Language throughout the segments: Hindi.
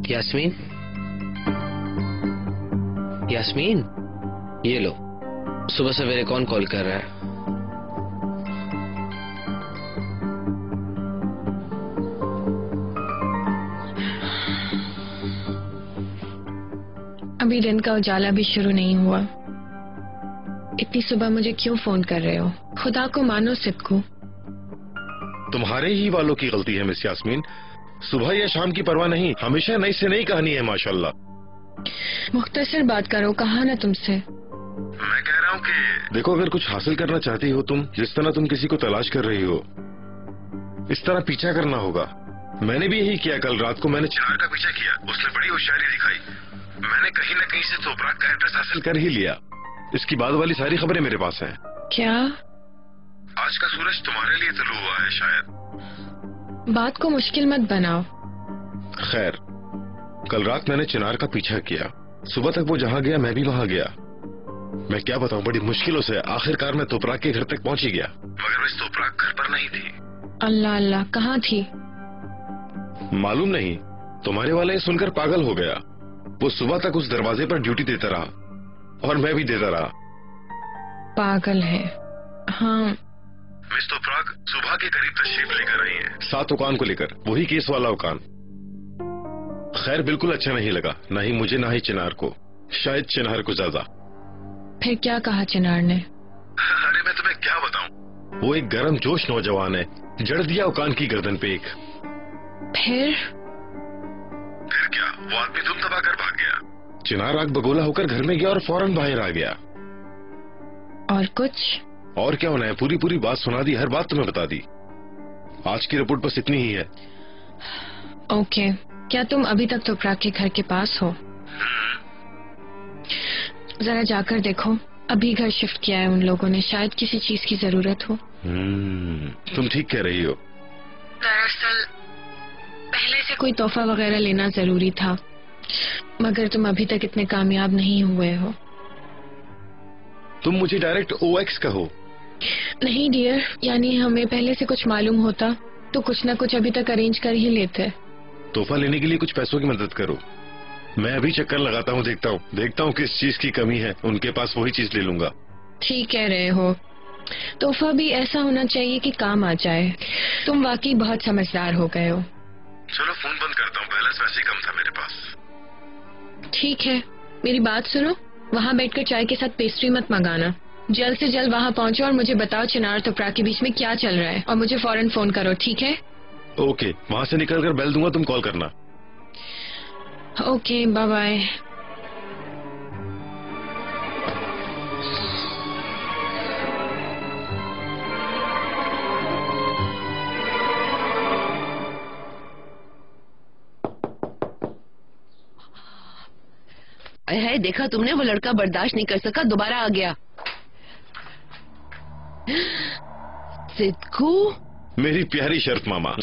यास्मीन, यास्मीन, ये लो। सुबह सवेरे कौन कॉल कर रहा है? अभी दिन का उजाला भी शुरू नहीं हुआ। इतनी सुबह मुझे क्यों फोन कर रहे हो? खुदा को मानो सिद्कू। तुम्हारे ही वालों की गलती है मिस यास्मीन। सुबह या शाम की परवाह नहीं, हमेशा नई से नई कहानी है माशाल्लाह। मुख्तसर बात करो, कहा ना तुमसे। मैं कह रहा हूँ कि देखो, अगर कुछ हासिल करना चाहती हो तुम, जिस तरह तुम किसी को तलाश कर रही हो, इस तरह पीछा करना होगा। मैंने भी यही किया। कल रात को मैंने चिनार का पीछा किया, उसने बड़ी होशियारी दिखाई। मैंने कहीं न कहीं से तोपराक का एड्रेस हासिल कर ही लिया। इसकी बाद वाली सारी खबरें मेरे पास हैं। क्या? आज का सूरज तुम्हारे लिए तुलू हुआ है शायद। बात को मुश्किल मत बनाओ। खैर, कल रात मैंने चिनार का पीछा किया। सुबह तक वो जहाँ गया मैं भी वहाँ गया। मैं क्या बताऊं, बड़ी मुश्किलों से आखिरकार मैं तोपराक के घर तक पहुंच ही गया। मगर इस तोपराक घर पर नहीं थी। अल्लाह अल्लाह, कहाँ थी? मालूम नहीं। तुम्हारे वाला ये सुनकर पागल हो गया। वो सुबह तक उस दरवाजे पर ड्यूटी देता रहा और मैं भी देता रहा। पागल है। हाँ, मिस तोपराक सुबह के करीब तशरीफ लेकर आई है, 7 उकान को लेकर। वही केस वाला उकान। खैर, बिल्कुल अच्छा नहीं लगा, ना ही मुझे ना ही चिनार को। शायद चिनार को ज्यादा। फिर क्या कहा चिनार ने? अरे मैं तुम्हें क्या बताऊं, वो एक गर्म जोश नौजवान है। जड़ दिया उकान की गर्दन पे एक। फिर क्या, वो आदमी धूम दबा कर भाग गया। चिनार आग बगोला होकर घर में गया और फौरन बाहर आ गया। और कुछ? और क्या होना है, पूरी बात सुना दी, हर बात तुम्हें बता दी। आज की रिपोर्ट बस इतनी ही है। ओके, क्या तुम अभी तक तोपराक के घर के पास हो? जरा जाकर देखो। अभी घर शिफ्ट किया है उन लोगों ने, शायद किसी चीज की जरूरत हो। तुम ठीक कह रही हो। दरअसल पहले से कोई तोहफा वगैरह लेना जरूरी था, मगर तुम अभी तक इतने कामयाब नहीं हुए हो। तुम मुझे डायरेक्ट OX कहो। नहीं डियर, यानी हमें पहले से कुछ मालूम होता तो कुछ ना कुछ अभी तक अरेंज कर ही लेते। तोहफा लेने के लिए कुछ पैसों की मदद करो। मैं अभी चक्कर लगाता हूँ, देखता हूँ किस चीज की कमी है। उनके पास वही चीज ले लूंगा। ठीक कह रहे हो। तोहफा भी ऐसा होना चाहिए कि काम आ जाए। तुम वाकई बहुत समझदार हो गए हो। चलो फोन बंद करता हूँ, बैलेंस वैसे ही कम था मेरे पास। ठीक है, मेरी बात सुनो। वहाँ बैठकर चाय के साथ पेस्ट्री मत मंगाना। जल्द से जल्द वहाँ पहुँचो और मुझे बताओ चिनार तोपराक के बीच में क्या चल रहा है, और मुझे फौरन फोन करो, ठीक है? ओके, वहाँ से निकलकर बेल दूंगा, तुम कॉल करना। Okay, bye bye. है, देखा तुमने, वो लड़का बर्दाश्त नहीं कर सका, दोबारा आ गया। सिद्कू, मेरी प्यारी शर्फ मामा।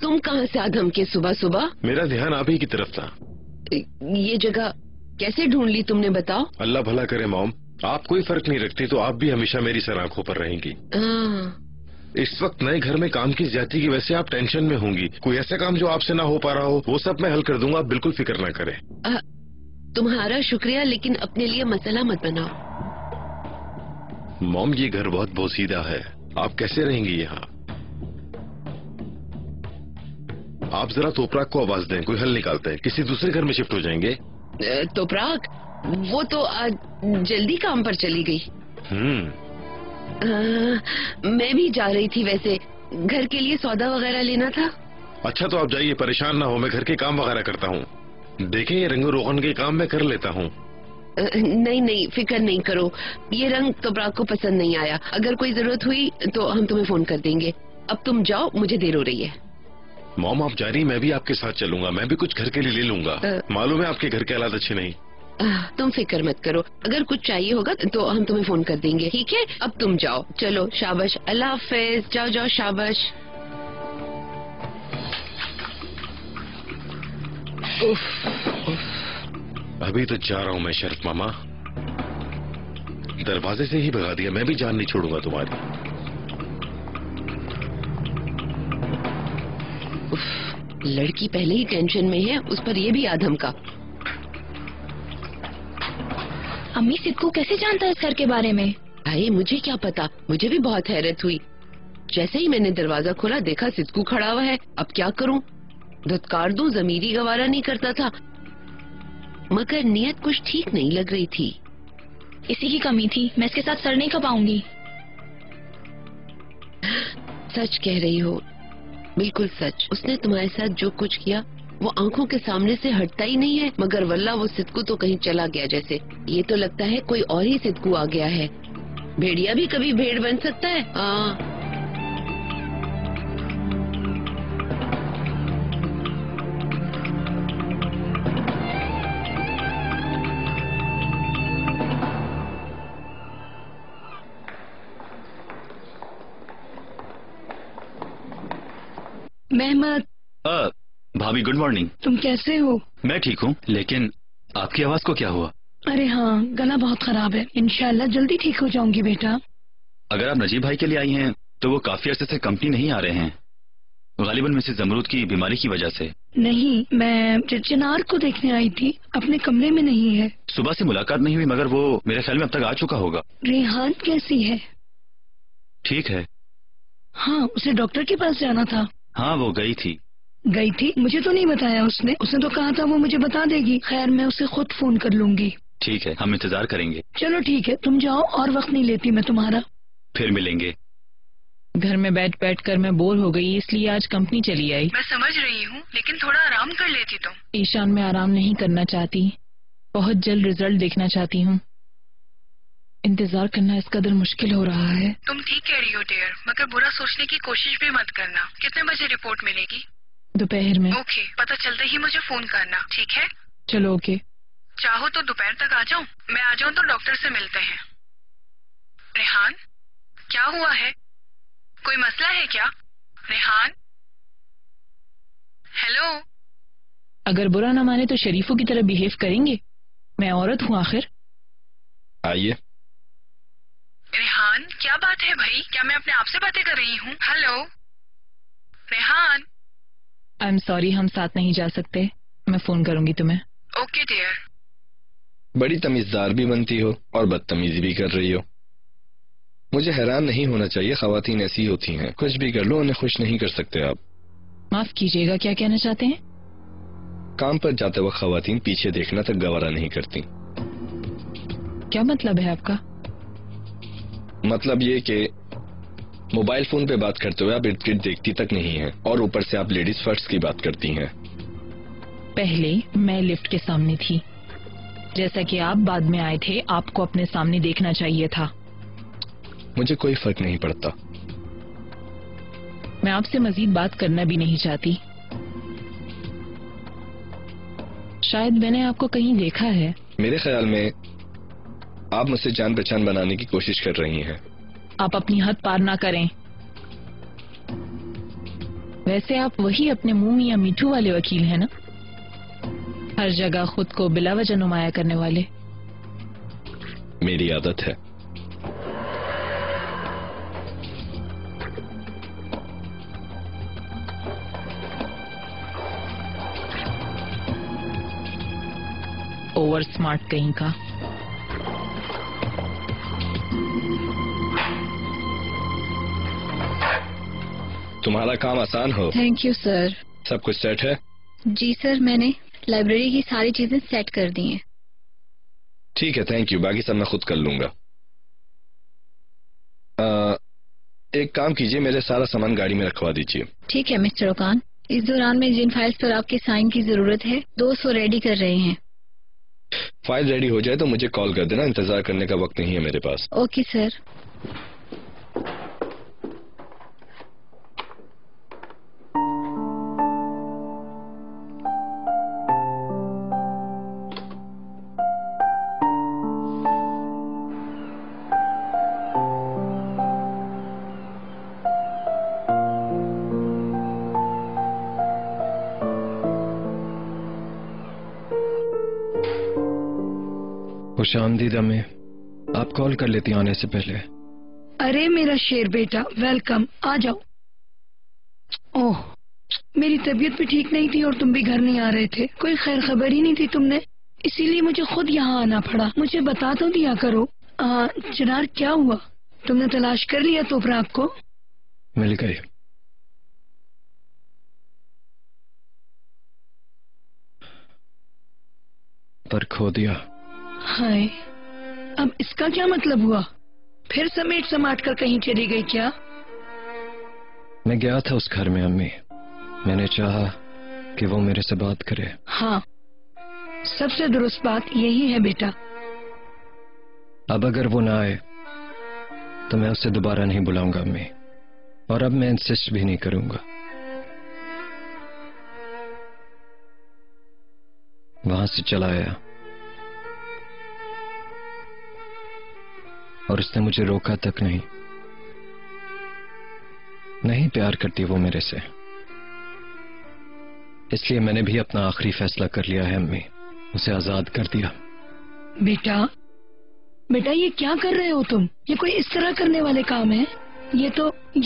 तुम कहाँ से आ धमके सुबह सुबह? मेरा ध्यान आप ही की तरफ था। ये जगह कैसे ढूंढ ली तुमने, बताओ? अल्लाह भला करे मॉम, आप कोई फर्क नहीं रखती तो आप भी हमेशा मेरी सर आंखों पर रहेंगी। इस वक्त नए घर में काम की ज्यादती की वजह से आप टेंशन में होंगी। कोई ऐसा काम जो आपसे ना हो पा रहा हो, वो सब मैं हल कर दूंगा, आप बिल्कुल फिक्र ना करें। तुम्हारा शुक्रिया, लेकिन अपने लिए मसला मत बनाओ। मॉम, ये घर बहुत बोसीदा है, आप कैसे रहेंगी यहाँ? आप जरा तोपराक को आवाज दें, कोई हल निकालते हैं। किसी दूसरे घर में शिफ्ट हो जाएंगे। तोपराक, वो तो आज जल्दी काम पर चली गई। मैं भी जा रही थी, वैसे घर के लिए सौदा वगैरह लेना था। अच्छा, तो आप जाइए, परेशान ना हो, मैं घर के काम वगैरह करता हूँ। देखें, ये रंग रोगन के काम मैं कर लेता हूँ। नहीं, फिक्र नहीं करो। ये रंग तोपराक को पसंद नहीं आया। अगर कोई जरूरत हुई तो हम तुम्हें फोन कर देंगे। अब तुम जाओ, मुझे देर हो रही है। मॉम, आप जा रही, मैं भी आपके साथ चलूंगा। मैं भी कुछ घर के लिए ले लूंगा। मालूम है आपके घर के हालात अच्छे नहीं। तुम फिक्र मत करो, अगर कुछ चाहिए होगा तो हम तुम्हें फोन कर देंगे, ठीक है? अब तुम जाओ, चलो, शाबाश, अल्लाह हाफिज। जाओ जाओ, शाबाश। अभी तो जा रहा हूँ मैं शर्फ मामा, दरवाजे से ही भगा दिया। मैं भी जान नहीं छोड़ूंगा तुम्हारी। लड़की पहले ही टेंशन में है, उस पर ये भी आधम का। अम्मी सिद्धू कैसे जानता है इस घर के बारे में? भाई मुझे क्या पता, मुझे भी बहुत हैरत हुई। जैसे ही मैंने दरवाजा खोला देखा सिद्धू खड़ा हुआ है। अब क्या करूं, धुतकार दूं, ज़मीरी गवारा नहीं करता था, मगर नियत कुछ ठीक नहीं लग रही थी। इसी की कमी थी, मैं इसके साथ सर नहीं खपाऊंगी। सच कह रही हो, बिल्कुल सच। उसने तुम्हारे साथ जो कुछ किया वो आंखों के सामने से हटता ही नहीं है, मगर वल्ला वो सिद्धू तो कहीं चला गया जैसे। ये तो लगता है कोई और ही सिद्धू आ गया है। भेड़िया भी कभी भेड़ बन सकता है। हाँ, मेहमद, भाभी गुड मॉर्निंग। तुम कैसे हो? मैं ठीक हूँ, लेकिन आपकी आवाज को क्या हुआ? अरे हाँ, गला बहुत खराब है। इंशाल्लाह जल्दी ठीक हो जाऊंगी बेटा। अगर आप नजीब भाई के लिए आई हैं तो वो काफी अर्से से कंपनी नहीं आ रहे हैं, गालिबन मिसेस जमरूद की बीमारी की वजह से। नहीं, मैं चिनार को देखने आई थी, अपने कमरे में नहीं है। सुबह से मुलाकात नहीं हुई, मगर वो मेरे ख्याल में अब तक आ चुका होगा। रेहान कैसी है? ठीक है। हाँ, उसे डॉक्टर के पास जाना था। हाँ, वो गई थी। गई थी? मुझे तो नहीं बताया उसने तो कहा था वो मुझे बता देगी। खैर, मैं उसे खुद फोन कर लूंगी। ठीक है, हम इंतजार करेंगे। चलो ठीक है, तुम जाओ, और वक्त नहीं लेती मैं तुम्हारा। फिर मिलेंगे। घर में बैठ बैठ कर मैं बोर हो गई, इसलिए आज कंपनी चली आई। मैं समझ रही हूँ, लेकिन थोड़ा आराम कर लेती तुम। ईशान, मैं आराम नहीं करना चाहती, बहुत जल्द रिजल्ट देखना चाहती हूँ। इंतजार करना इस कदर मुश्किल हो रहा है। तुम ठीक कह रही हो डियर, मगर बुरा सोचने की कोशिश भी मत करना। कितने बजे रिपोर्ट मिलेगी? दोपहर में। ओके, पता चलते ही मुझे फोन करना, ठीक है? चलो ओके। चाहो तो दोपहर तक आ जाऊं? मैं आ जाऊं तो डॉक्टर से मिलते हैं। रेहान, क्या हुआ है? कोई मसला है क्या? रेहान, हेलो। अगर बुरा न माने तो शरीफों की तरह बिहेव करेंगे? मैं औरत हूँ आखिर। आइए। रेहान, क्या बात है भाई? क्या मैं अपने आप से बातें कर रही हूँ? Hello Rehan. I am sorry, हम साथ नहीं जा सकते। मैं फोन करूंगी तुम्हें। Okay dear. बड़ी तमीजदार भी बनती हो और बदतमीजी भी कर रही हो। मुझे हैरान नहीं होना चाहिए, खवातीन ऐसी होती हैं, कुछ भी कर लो उन्हें खुश नहीं कर सकते आप। माफ कीजिएगा, क्या कहना चाहते हैं? काम पर जाते वक्त खवातीन पीछे देखना तक गवारा नहीं करती। क्या मतलब है आपका? मतलब ये कि मोबाइल फोन पे बात करते हुए आप इर्द गिर्द देखती तक नहीं है, और ऊपर से आप लेडीज फर्स्ट की बात करती हैं। पहले मैं लिफ्ट के सामने थी, जैसा कि आप बाद में आए थे, आपको अपने सामने देखना चाहिए था। मुझे कोई फर्क नहीं पड़ता। मैं आपसे मजीद बात करना भी नहीं चाहती। शायद मैंने आपको कहीं देखा है। मेरे ख्याल में आप मुझसे जान पहचान बनाने की कोशिश कर रही हैं। आप अपनी हद पार ना करें। वैसे आप वही अपने मुंह मियां मीठू वाले वकील हैं ना, हर जगह खुद को बिला वजह नुमाया करने वाले। मेरी आदत है। ओवर स्मार्ट कहीं का। तुम्हारा काम आसान हो। Thank you sir. सब कुछ सेट है? जी सर, मैंने लाइब्रेरी की सारी चीजें सेट कर दी हैं। ठीक है, थैंक यू। बाकी सब मैं खुद कर लूंगा। एक काम कीजिए, मेरे सारा सामान गाड़ी में रखवा दीजिए। ठीक है मिस्टर ओकान। इस दौरान में जिन फाइल्स पर आपके साइन की जरूरत है 200 रेडी कर रहे हैं। फाइल रेडी हो जाए तो मुझे कॉल कर देना, इंतजार करने का वक्त नहीं है मेरे पास। Okay sir. खुशामदीद अम्मी, आप कॉल कर लेती आने से पहले। अरे मेरा शेर बेटा, वेलकम, आ जाओ। ओह, मेरी तबीयत भी ठीक नहीं थी और तुम भी घर नहीं आ रहे थे। कोई खैर खबर ही नहीं थी तुमने, इसीलिए मुझे खुद यहाँ आना पड़ा। मुझे बता तो दिया करो। चिनार, क्या हुआ? तुमने तलाश कर लिया तोपराग को? मिल गई। पर खो दिया। हाय, अब इसका क्या मतलब हुआ? फिर समेट समाट कर कहीं चली गई क्या? मैं गया था उस घर में अम्मी, मैंने चाहा कि वो मेरे से बात करे। हाँ, सबसे दुरुस्त बात यही है बेटा। अब अगर वो ना आए तो मैं उसे दोबारा नहीं बुलाऊंगा अम्मी, और अब मैं इंसिस्ट भी नहीं करूंगा। वहां से चला आया और उसने मुझे रोका तक नहीं। नहीं प्यार करती वो मेरे से, इसलिए मैंने भी अपना आखिरी फैसला कर लिया है अम्मी, उसे आजाद कर दिया। बेटा बेटा, ये क्या कर रहे हो तुम? ये कोई इस तरह करने वाले काम है? ये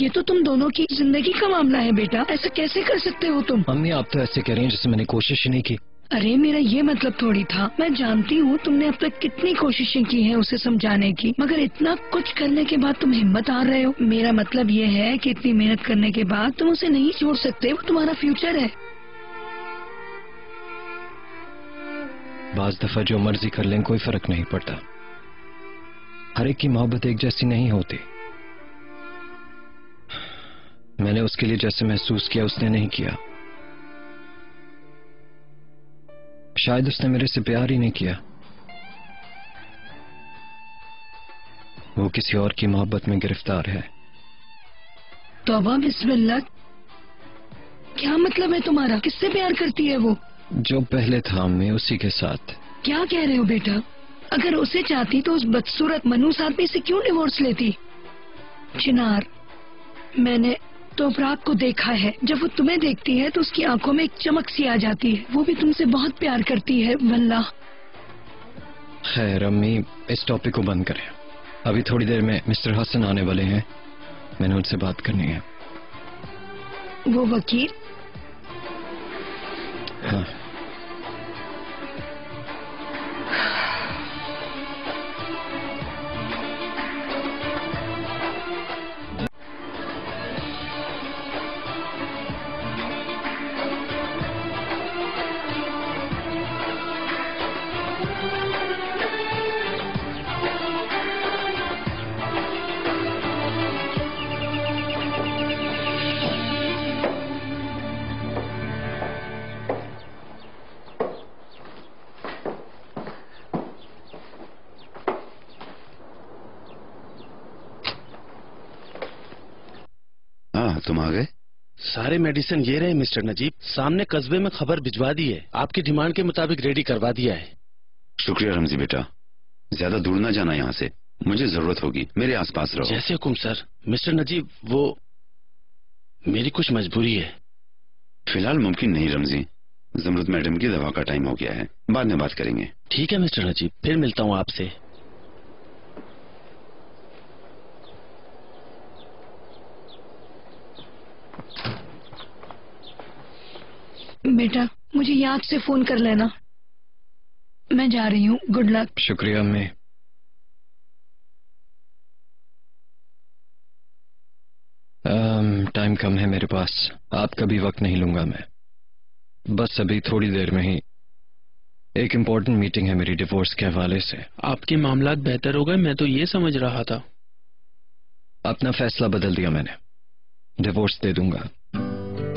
तो तुम दोनों की जिंदगी का मामला है बेटा, ऐसा कैसे कर सकते हो तुम? अम्मी आप तो ऐसे कह रही हैं जैसे मैंने कोशिश ही नहीं की। अरे मेरा ये मतलब थोड़ी था। मैं जानती हूँ तुमने अब तक कितनी कोशिशें की हैं उसे समझाने की, मगर इतना कुछ करने के बाद तुम हिम्मत हार रहे हो। मेरा मतलब ये है कि इतनी मेहनत करने के बाद तुम उसे नहीं छोड़ सकते, वो तुम्हारा फ्यूचर है। बाज दफा जो मर्जी कर लें कोई फर्क नहीं पड़ता, हर एक की मोहब्बत एक जैसी नहीं होती। मैंने उसके लिए जैसे महसूस किया उसने नहीं किया। शायद उसने मेरे से प्यार ही नहीं किया, वो किसी और की मोहब्बत में गिरफ्तार है। तौबा बिस्मिल्लाह, क्या मतलब है तुम्हारा? किससे प्यार करती है वो? जो पहले था अम्मी, उसी के साथ। क्या कह रहे हो बेटा? अगर उसे चाहती तो उस बदसूरत मनूस आदमी से क्यों डिवोर्स लेती? चिनार, मैंने तोपराग को देखा है, जब वो तुम्हें देखती है तो उसकी आंखों में एक चमक सी आ जाती है। वो भी तुमसे बहुत प्यार करती है वल्लाह। खैर अम्मी, इस टॉपिक को बंद करें। अभी थोड़ी देर में मिस्टर हसन आने वाले हैं, मैंने उनसे बात करनी है। वो वकील? हाँ। तुम आ गए? सारे मेडिसिन ये रहे मिस्टर नजीब, सामने कस्बे में खबर भिजवा दी है, आपकी डिमांड के मुताबिक रेडी करवा दिया है। शुक्रिया रमजी बेटा, ज्यादा दूर ना जाना यहाँ से, मुझे जरूरत होगी, मेरे आसपास रहो। जैसे हुकुम सर। मिस्टर नजीब, वो मेरी कुछ मजबूरी है। फिलहाल मुमकिन नहीं रमजी, जमरुद मैडम की दवा का टाइम हो गया है, बाद में बात करेंगे। ठीक है मिस्टर नजीब, फिर मिलता हूँ आपसे। बेटा मुझे याद से फोन कर लेना, मैं जा रही हूँ। Good luck. शुक्रिया अम्मी। टाइम कम है मेरे पास, आपका भी वक्त नहीं लूंगा मैं। बस अभी थोड़ी देर में ही एक इम्पोर्टेंट मीटिंग है मेरी डिवोर्स के हवाले से। आपके मामलात बेहतर हो गए, मैं तो ये समझ रहा था। अपना फैसला बदल दिया मैंने, डिवोर्स दे दूंगा।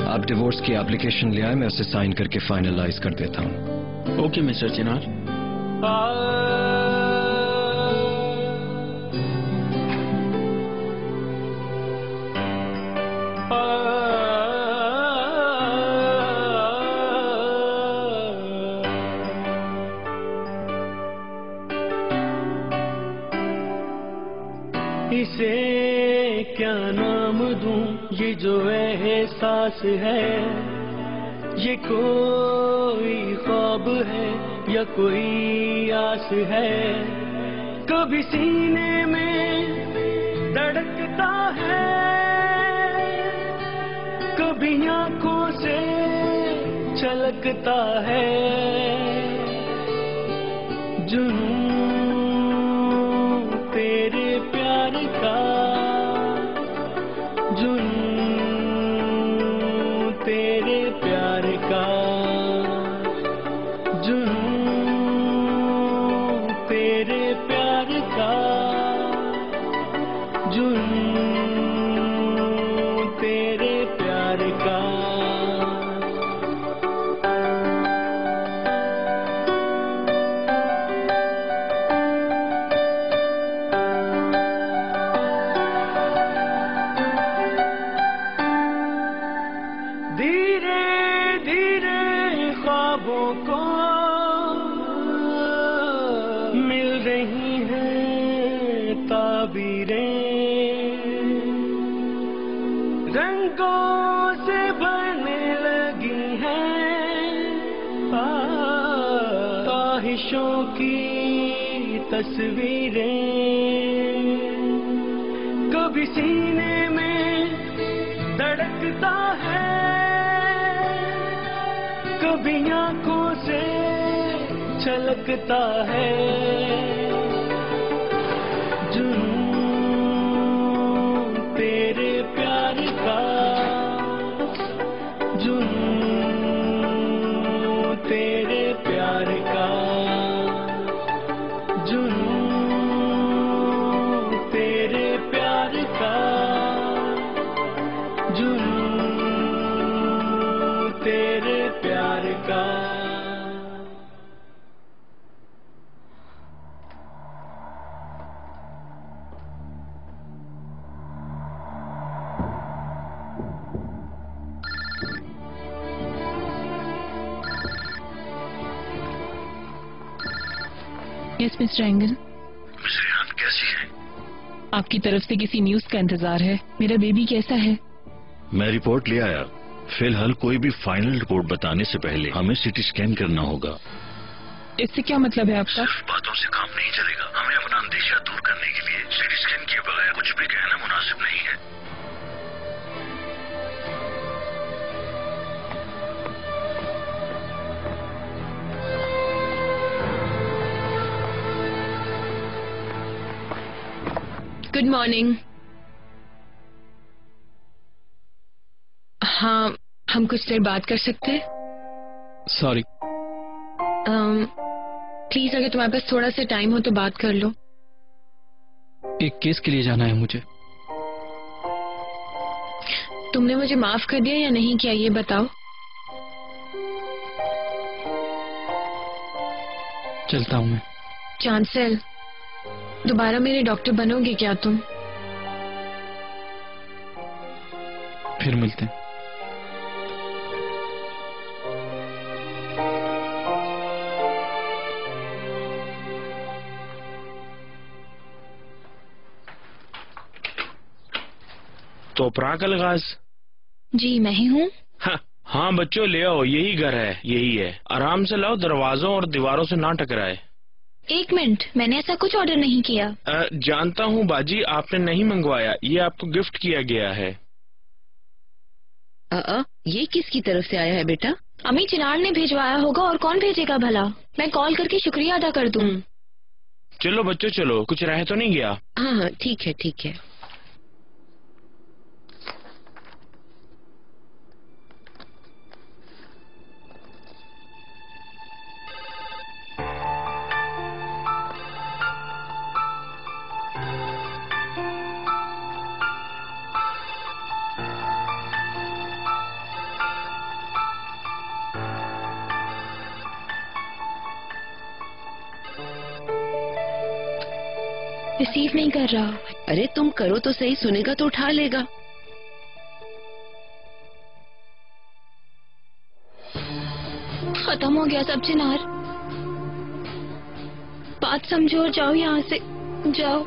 आप डिवोर्स की एप्लीकेशन ले आए, मैं उसे साइन करके फाइनलाइज कर देता हूँ। ओके मिस्टर चिनार। इसे क्या नाम दूं, ये जो एहसास है, ये कोई ख्वाब है या कोई आस है। कभी सीने में धड़कता है, कभी आंखों से छलकता है जुनून तेरे प्यार का, जुनून तेरे प्यार का, जुनून तेरे प्यार का, जुनून तेरे प्यार का। धीरे धीरे ख्वाबों को मिल रही हैं ताबीरें, रंगों से भरने लगी हैं ख्वाहिशों की तस्वीरें। कभी सीने में धड़कता है, कभी आंखों से छलकता है जुनून तेरे प्यार का, जुनून तेरे प्यार का, जुनून तेरे प्यार का, जुनून तेरे प्यार का। यस मिस्टर एंगल, रेहान कैसी है? आपकी तरफ से किसी न्यूज का इंतजार है। मेरा बेबी कैसा है? मैं रिपोर्ट ले आया। फिलहाल कोई भी फाइनल रिपोर्ट बताने से पहले हमें सीटी स्कैन करना होगा। इससे क्या मतलब है आपका? सिर्फ बातों से काम नहीं चलेगा। हमें अपना अंदेशा दूर करने के लिए सीटी स्कैन किए बगैर कुछ भी कहना मुनासिब नहीं है। Good morning. हाँ, हम कुछ देर बात कर सकते हैं? सॉरी। प्लीज अगर तुम्हारे पास थोड़ा सा टाइम हो तो बात कर लो। एक केस के लिए जाना है मुझे। तुमने मुझे माफ कर दिया या नहीं किया ये बताओ। चलता हूँ मैं। चांसेल, दोबारा मेरे डॉक्टर बनोगे क्या तुम? फिर मिलते हैं। तो प्राकलगाज? जी मैं ही हूँ। हाँ बच्चों ले आओ, यही घर है, यही है। आराम से लाओ, दरवाजों और दीवारों से ना टकराए। एक मिनट, मैंने ऐसा कुछ ऑर्डर नहीं किया। जानता हूँ बाजी, आपने नहीं मंगवाया, ये आपको गिफ्ट किया गया है। ये किसकी तरफ से आया है बेटा? अम्मी चिनार ने भिजवाया होगा, और कौन भेजेगा भला? मैं कॉल करके शुक्रिया अदा कर दूँ। चलो बच्चों चलो, कुछ रह तो नहीं गया? हाँ हाँ ठीक है ठीक है। रिसीव नहीं कर रहा। अरे तुम करो तो सही, सुनेगा तो उठा लेगा। खत्म हो गया सब चिनार। बात समझो और जाओ यहाँ से, जाओ।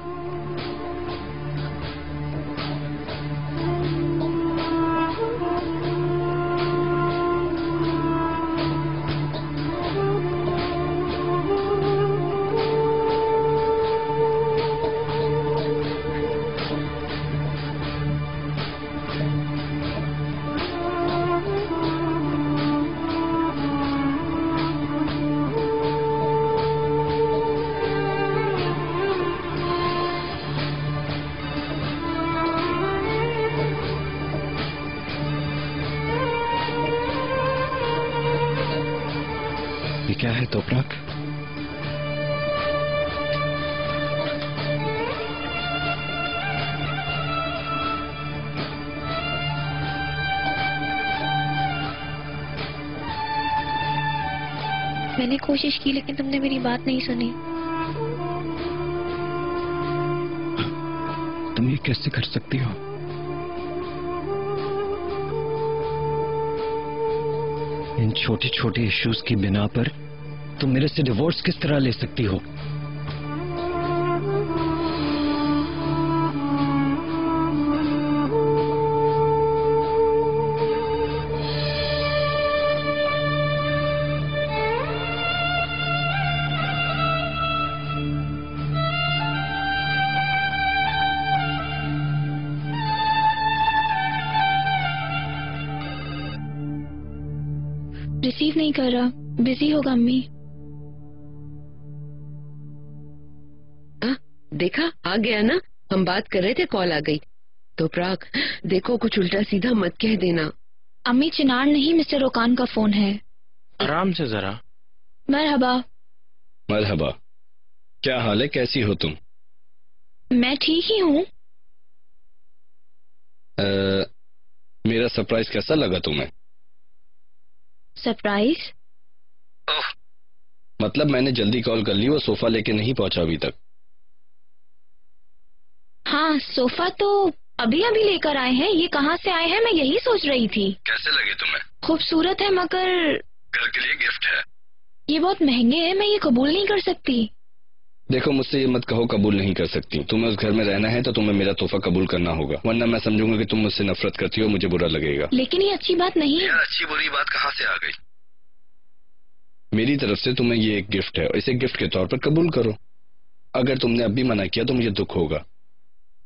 ये क्या है तोपराक? मैंने कोशिश की लेकिन तुमने मेरी बात नहीं सुनी। तुम ये कैसे कर सकती हो? इन छोटी छोटी इश्यूज की बिना पर तुम मेरे से डिवोर्स किस तरह ले सकती हो? रिसीव नहीं कर रहा, बिजी होगा अम्मी। देखा, आ गया ना। हम बात कर रहे थे, कॉल आ गई। तोपराक, देखो कुछ उल्टा सीधा मत कह देना। अम्मी, चिनार नहीं मिस्टर ओकान का फोन है। आराम से जरा। मरहबा। मरहबा। क्या हाल है, कैसी हो तुम? मैं ठीक ही हूँ। मेरा सरप्राइज कैसा लगा तुम्हें? सरप्राइज? मतलब मैंने जल्दी कॉल कर ली, वो सोफा लेके नहीं पहुंचा अभी तक। हाँ, सोफा तो अभी अभी लेकर आए हैं। ये कहाँ से आए हैं, मैं यही सोच रही थी। कैसे लगे तुम्हें? खूबसूरत है मगर घर के लिए गिफ्ट है। ये बहुत महंगे हैं, मैं ये कबूल नहीं कर सकती। देखो, मुझसे ये मत कहो कबूल नहीं कर सकती। तुम्हें उस घर में रहना है तो तुम्हें मेरा तोहफा कबूल करना होगा, वरना मैं समझूंगा कि तुम मुझसे नफरत करती हो, मुझे बुरा लगेगा। लेकिन ये अच्छी बात नहीं है। यार, अच्छी बुरी बात कहाँ से आ गई? मेरी तरफ से तुम्हें ये एक गिफ्ट है, इसे गिफ्ट के तौर पर कबूल करो। अगर तुमने अब भी मना किया तो मुझे दुख होगा।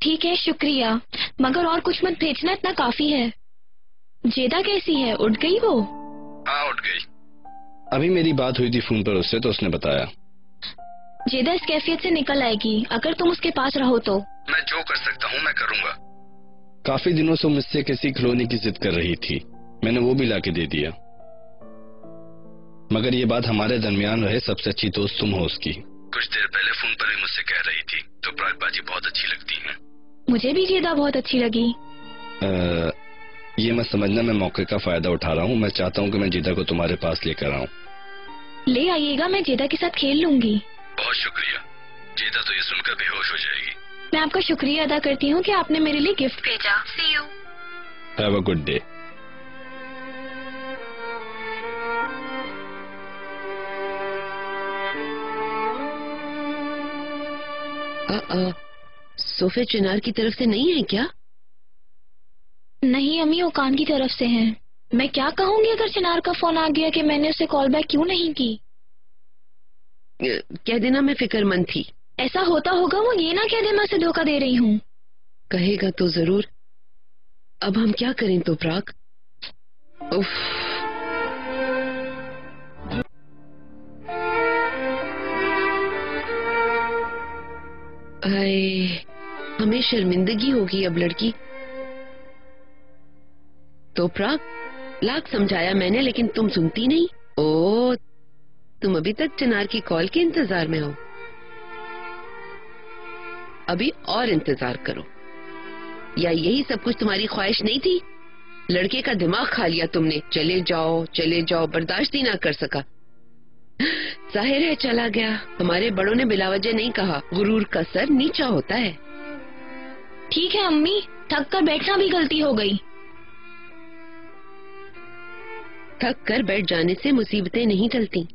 ठीक है, शुक्रिया, मगर और कुछ मत भेजना, इतना काफी है। जेदा कैसी है, उठ गई वो? हाँ, उठ गई। अभी मेरी बात हुई थी फोन पर उससे, तो उसने बताया जेदा इस कैफियत से निकल आएगी अगर तुम उसके पास रहो तो। मैं जो कर सकता हूँ मैं करूँगा। काफी दिनों से मुझसे किसी खिलौने की जिद कर रही थी, मैंने वो भी लाके दे दिया। मगर ये बात हमारे दरमियान रहे, सबसे अच्छी दोस्त तुम हो उसकी। कुछ देर पहले फोन पर भी मुझसे कह रही थी तो प्रागबाजी बहुत अच्छी लगती है। मुझे भी जेदा बहुत अच्छी लगी। ये मत समझना मैं मौके का फायदा उठा रहा हूँ। मैं चाहता हूँ कि मैं जेदा को तुम्हारे पास लेकर आऊँ। ले आइएगा, मैं जेदा के साथ खेल लूंगी। बहुत शुक्रिया। जेदा तो ये सुनकर बेहोश हो जाएगी। मैं आपका शुक्रिया अदा करती हूँ कि आपने मेरे लिए गिफ्ट भेजा। See you. Have a good day. सोफे चिनार की तरफ से नहीं है क्या? नहीं अम्मी, ओकान की तरफ से हैं। मैं क्या कहूँगी अगर चिनार का फोन आ गया कि मैंने उसे कॉल बैक क्यों नहीं की। कह देना मैं फिक्रमंद थी। ऐसा होता होगा, वो ये ना कह दे मैं उसे धोखा दे रही हूँ। कहेगा तो जरूर। अब हम क्या करें तोपराक? उफ। हमें शर्मिंदगी होगी अब लड़की। तोपराक, लाख समझाया मैंने लेकिन तुम सुनती नहीं। ओ, तुम अभी तक चिनार की कॉल के इंतजार में हो। अभी और इंतजार करो। या यही सब कुछ तुम्हारी ख्वाहिश नहीं थी? लड़के का दिमाग खा लिया तुमने। चले जाओ, बर्दाश्त ही ना कर सका। जाहिर है चला गया। हमारे बड़ों ने बिलावजह नहीं कहा, गुरूर का सर नीचा होता है। ठीक है अम्मी, थक कर बैठना भी गलती हो गई। थक कर बैठ जाने से मुसीबतें नहीं टलती।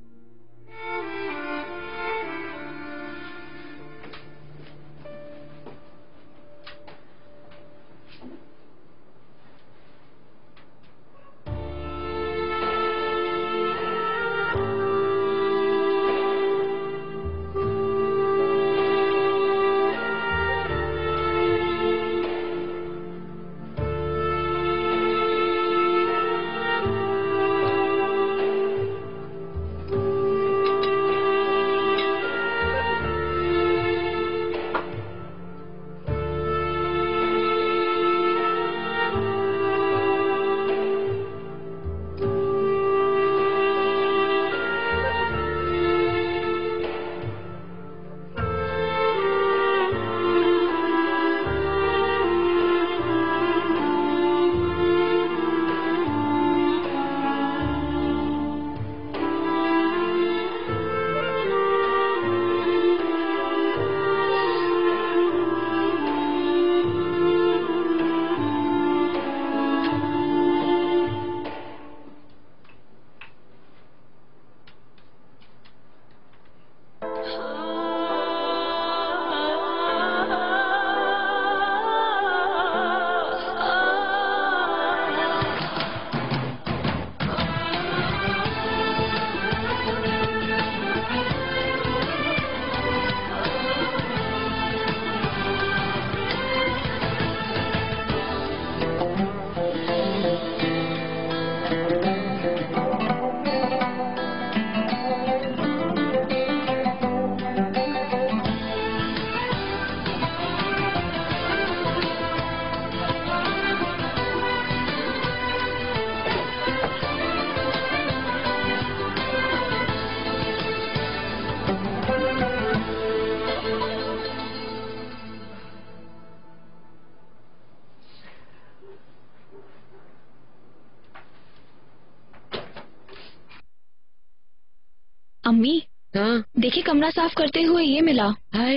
अम्मी, हाँ देखिए कमरा साफ करते हुए ये मिला। हाय,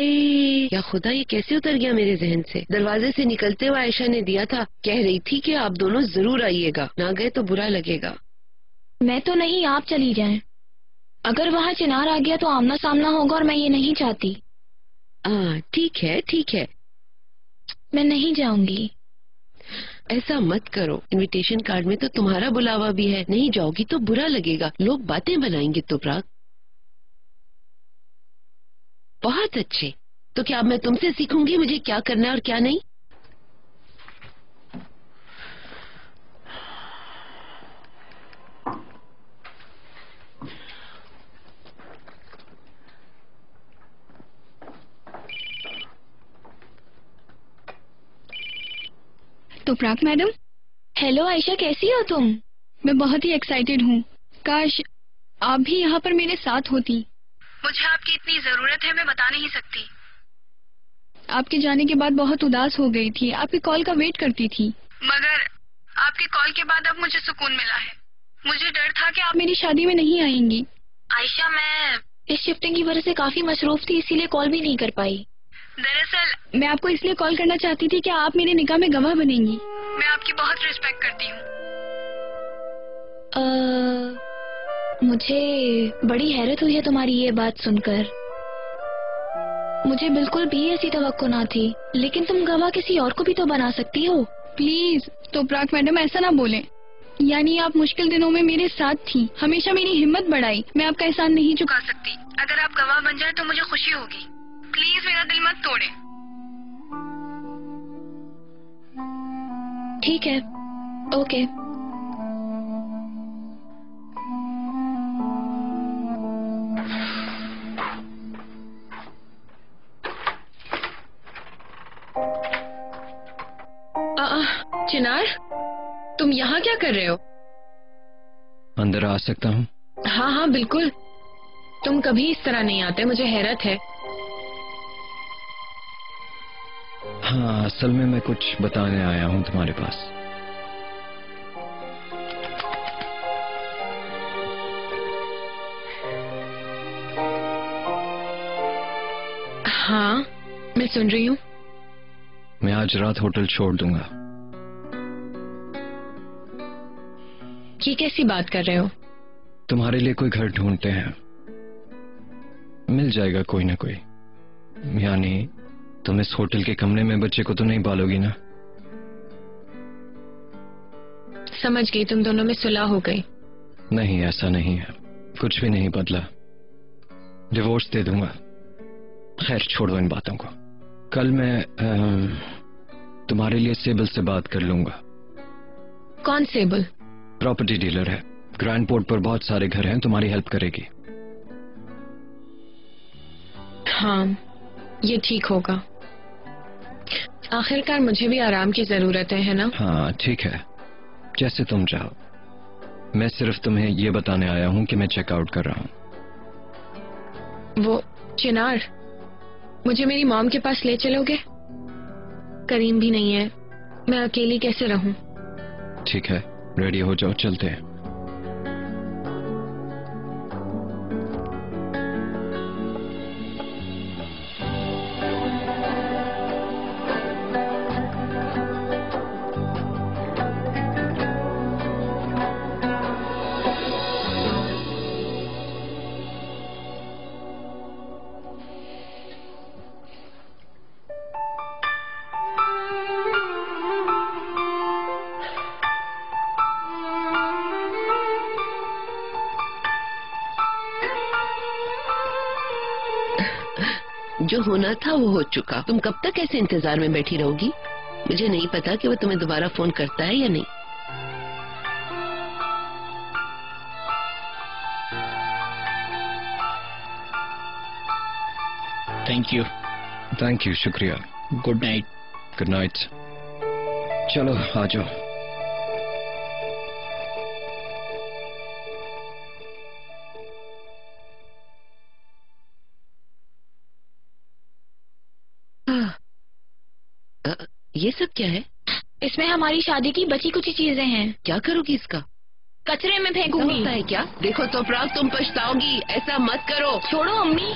या खुदा, ये कैसे उतर गया मेरे जहन से। दरवाजे से निकलते हुए आयशा ने दिया था, कह रही थी कि आप दोनों जरूर आइएगा, ना गए तो बुरा लगेगा। मैं तो नहीं, आप चली जाएं। अगर वहाँ चिनार आ गया तो आमना सामना होगा और मैं ये नहीं चाहती। ठीक है ठीक है, मैं नहीं जाऊंगी। ऐसा मत करो, इनविटेशन कार्ड में तो तुम्हारा बुलावा भी है। नहीं जाओगी तो बुरा लगेगा, लोग बातें बनाएंगे। तो प्राग, बहुत अच्छे। तो क्या अब मैं तुमसे सीखूंगी मुझे क्या करना है और क्या नहीं? तो प्राग मैडम। हेलो आयशा, कैसी हो तुम? मैं बहुत ही एक्साइटेड हूँ। काश आप भी यहाँ पर मेरे साथ होती। मुझे आपकी इतनी जरूरत है, मैं बता नहीं सकती। आपके जाने के बाद बहुत उदास हो गई थी, आपकी कॉल का वेट करती थी। मगर आपकी कॉल के बाद अब मुझे सुकून मिला है। मुझे डर था कि आप मेरी शादी में नहीं आएंगी। आयशा, मैं इस शिफ्टिंग की वजह से काफी मसरूफ थी, इसीलिए कॉल भी नहीं कर पाई। दरअसल मैं आपको इसलिए कॉल करना चाहती थी कि आप मेरे निकाह में गवाह बनेंगी। मैं आपकी बहुत रिस्पेक्ट करती हूँ। मुझे बड़ी हैरत हुई है तुम्हारी ये बात सुनकर। मुझे बिल्कुल भी ऐसी तवक्को ना थी, लेकिन तुम गवाह किसी और को भी तो बना सकती हो। प्लीज तो प्राग मैडम ऐसा ना बोलें। यानी आप मुश्किल दिनों में मेरे साथ थी, हमेशा मेरी हिम्मत बढ़ाई। मैं आपका एहसान नहीं चुका सकती। अगर आप गवाह बन जाए तो मुझे खुशी होगी। प्लीज मेरा दिल मत तोड़े। ठीक है, ओके। चिनार, तुम यहाँ क्या कर रहे हो? अंदर आ सकता हूँ? हाँ हाँ बिल्कुल। तुम कभी इस तरह नहीं आते, मुझे हैरत है। हाँ, असल में मैं कुछ बताने आया हूँ तुम्हारे पास। हाँ, मैं सुन रही हूँ। मैं आज रात होटल छोड़ दूंगा। ये कैसी बात कर रहे हो? तुम्हारे लिए कोई घर ढूंढते हैं, मिल जाएगा कोई ना कोई। यानी तुम इस होटल के कमरे में बच्चे को तो नहीं पालोगी ना? समझ गई, तुम दोनों में सुलह हो गई। नहीं, ऐसा नहीं है, कुछ भी नहीं बदला। डिवोर्स दे दूंगा। खैर, छोड़ो इन बातों को। कल मैं तुम्हारे लिए सेबल से बात कर लूंगा। कौन सेबल? प्रॉपर्टी डीलर है, ग्रैंड पोर्ट पर बहुत सारे घर हैं, तुम्हारी हेल्प करेगी। हाँ, ये ठीक होगा। आखिरकार मुझे भी आराम की जरूरत है ना? हाँ ठीक है, जैसे तुम चाहो। मैं सिर्फ तुम्हें ये बताने आया हूँ कि मैं चेकआउट कर रहा हूँ। वो चिनार, मुझे मेरी मॉम के पास ले चलोगे? करीम भी नहीं है, मैं अकेली कैसे रहूं? ठीक है, रेडी हो जाओ, चलते हैं। जो होना था वो हो चुका। तुम कब तक ऐसे इंतजार में बैठी रहोगी? मुझे नहीं पता कि वो तुम्हें दोबारा फोन करता है या नहीं। थैंक यू, शुक्रिया। Good night. Good night. चलो आ जाओ। ये सब क्या है? इसमें हमारी शादी की बची कुछ चीजें हैं। क्या करोगी इसका? कचरे में फेंकूंगी। होता है क्या? देखो तो प्राग, तुम पछताओगी, ऐसा मत करो। छोड़ो अम्मी।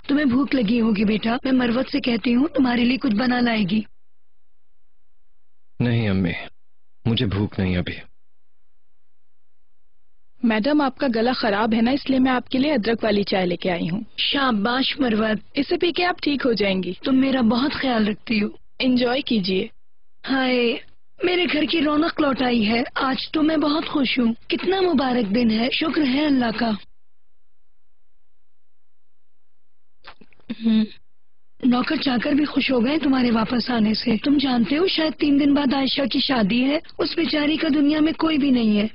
तुम्हें भूख लगी होगी बेटा, मैं मरवत से कहती हूँ तुम्हारे लिए कुछ बना लाएगी। नहीं अम्मी, मुझे भूख नहीं अभी। मैडम आपका गला खराब है ना, इसलिए मैं आपके लिए अदरक वाली चाय लेके आई हूँ। शाबाश मरवत, इसे पी के आप ठीक हो जाएंगी। तुम मेरा बहुत ख्याल रखती हो। एंजॉय कीजिए। हाय, मेरे घर की रौनक लौट आई है। आज तो मैं बहुत खुश हूँ। कितना मुबारक दिन है, शुक्र है अल्लाह का। नौकर चाकर भी खुश हो गए तुम्हारे वापस आने से। तुम जानते हो शायद 3 दिन बाद आयशा की शादी है। उस बेचारी का दुनिया में कोई भी नहीं है।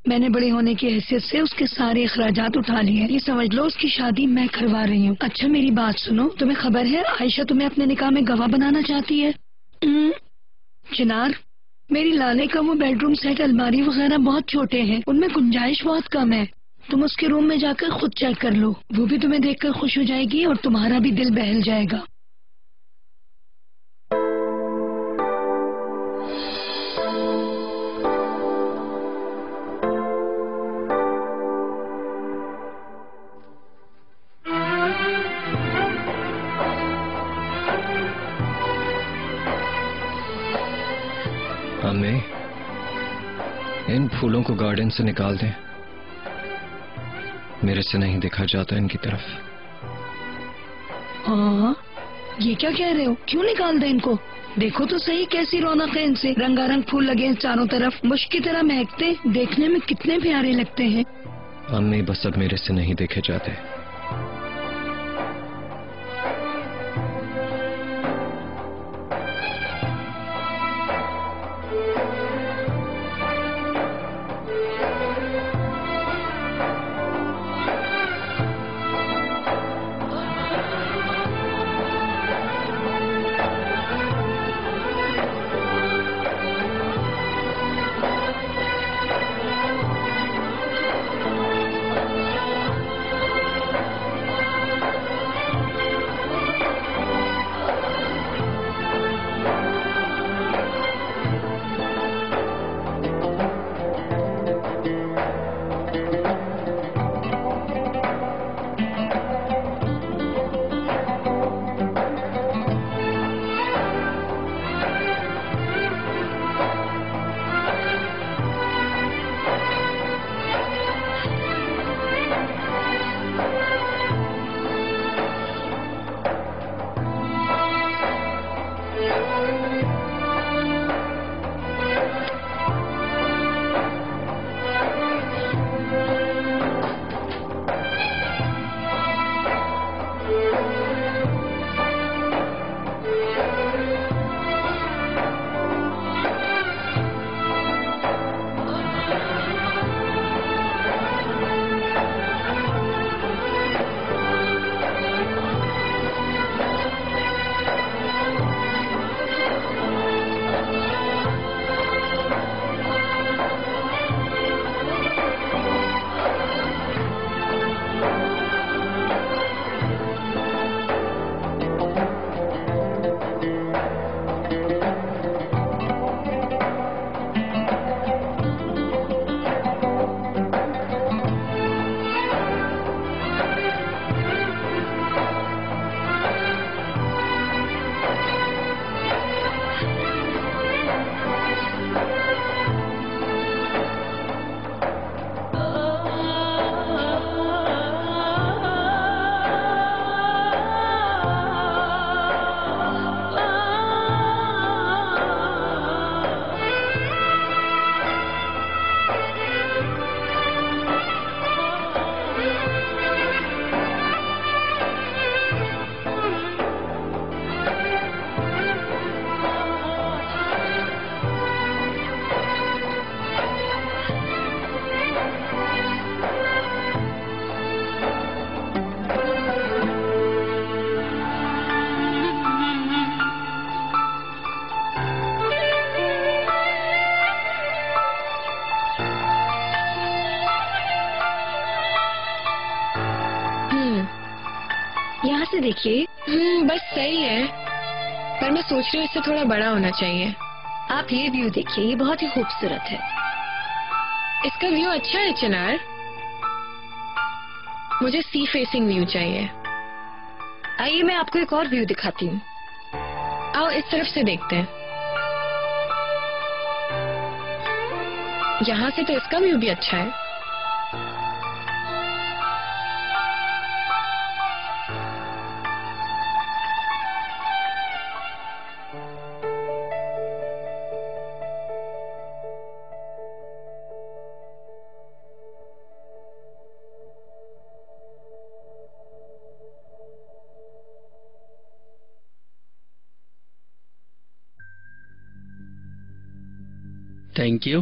मैंने बड़े होने की हैसियत से उसके सारे अखराजात उठा लिए। ये समझ लो उसकी शादी मैं करवा रही हूँ। अच्छा मेरी बात सुनो, तुम्हें खबर है आयशा तुम्हें अपने निकाह में गवाह बनाना चाहती है। चिनार, मेरी लाले का वो बेडरूम सेट, अलमारी वगैरह बहुत छोटे हैं, उनमें गुंजाइश बहुत कम है। तुम उसके रूम में जाकर खुद चेक कर लो, वो भी तुम्हें देखकर खुश हो जाएगी और तुम्हारा भी दिल बहल जाएगा। अम्मी, इन फूलों को गार्डन से निकाल दें, मेरे से नहीं देखा जाता इनकी तरफ। हाँ, ये क्या कह रहे हो? क्यों निकाल दें इनको? देखो तो सही कैसी रौनक है इनसे। रंगारंग फूल लगे हैं चारों तरफ, मुश्क की तरह महकते, देखने में कितने प्यारे लगते हैं। अम्मी बस अब मेरे से नहीं देखे जाते। से देखिए। बस सही है, पर मैं सोच रही हूँ इससे थोड़ा बड़ा होना चाहिए। आप ये व्यू देखिए, ये बहुत ही खूबसूरत है। इसका व्यू अच्छा है चिनार। मुझे सी फेसिंग व्यू चाहिए। आइए मैं आपको एक और व्यू दिखाती हूँ। आओ इस तरफ से देखते हैं। यहाँ से तो इसका व्यू भी अच्छा है। Thank you.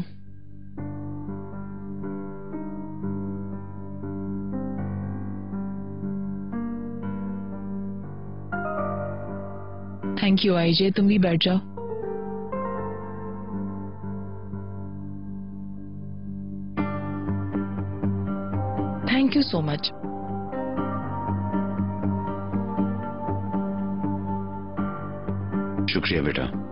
Thank you IJ, तुम भी बैठ जाओ। Thank you so much. शुक्रिया बेटा।